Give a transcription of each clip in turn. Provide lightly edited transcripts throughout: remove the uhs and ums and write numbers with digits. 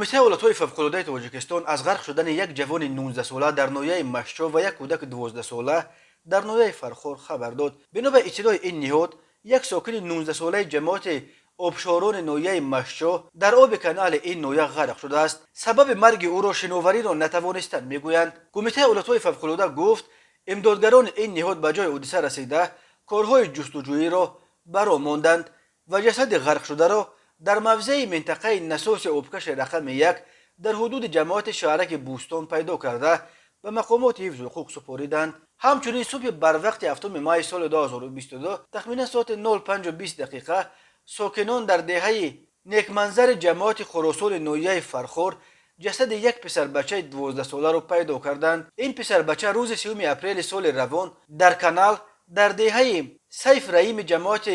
کمیته ولایت‌های فوق‌العاده تاجیکستان از غرق شدن یک جوان 19 ساله در ناحیه مشچو و یک کودک 12 ساله در ناحیه فرخور خبر داد. بنا به اطلاع این نهاد، یک ساکن 19 ساله جماعت آبشاران ناحیه مشچو در آب کانال این ناحیه غرق شده است. سبب مرگ او را شناوری را نتوانستند میگویند. کمیته ولایت‌های فوق‌العاده گفت امدادگران این نهاد به جای حادثه رسیده کارهای جستجویی را برآمدند و جسد غرق شده را در موضع منطقه نساس آبکش رقم 1 در حدود جماعت شهرک بوستان پیدا کرده و مقامات حفظ حقوق سپاریدند. همچنین صبح بر وقت 7 مای سال 2022 تخمینا ساعت 05:20 دقیقه ساکنان در دهه نیکمنظر جماعت خراسان ناحیه فرخور جسد یک پسر بچه 12 ساله را پیدا کردند. این پسر بچه روز 3 اپریل سال روان در کانال در دهه سیف رحیم جماعت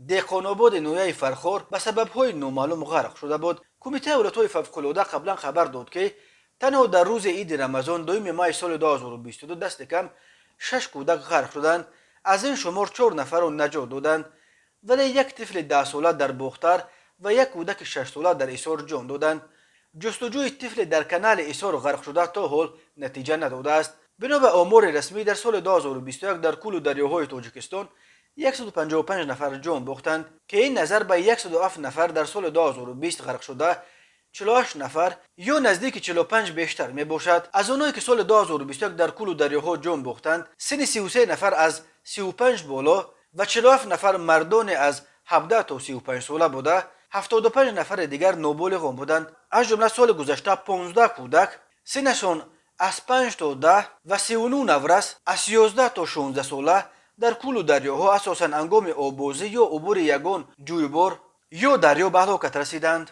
دهقان‌آباد ناحیه فرخور به سبب‌های نامعلوم غرق شده بود. کمیته ولایت‌های فوق‌العاده قبلا خبر داد که تنها در روز عید رمضان 2 مای سال 2022 دست کم 6 کودک غرق شدند. از این شمار 4 نفر را نجات دادند، ولی یک طفل 10 ساله در باختر و یک کودک 6 ساله در ایسار جان دادند. جستجوی طفل در کانال ایسار غرق شده تا حال نتیجه نداده است. بنا به آمار رسمی در سال 2021 در کل دریاهای تاجیکستان 155 نفر جان باختند که این نظر به 107 نفر در سال 2020 غرق شده 48 نفر یا نزدیک 45 بیشتر می باشد. از آنهایی که سال 2021 در کل دریاها جان باختند سن 33 نفر از 35 بالا و 47 نفر مردان از 17 تا 35 ساله بوده. 75 نفر دیگر نابالغان بودند. از جمله سال گذشته 15 کودک سنشان از 5 تا 10 و 39 نورس از 11 تا 16 ساله در کل دریاها اساساً هنگام آببازی یا عبور یگان جویبار یا دریا به هلاکت رسیدند.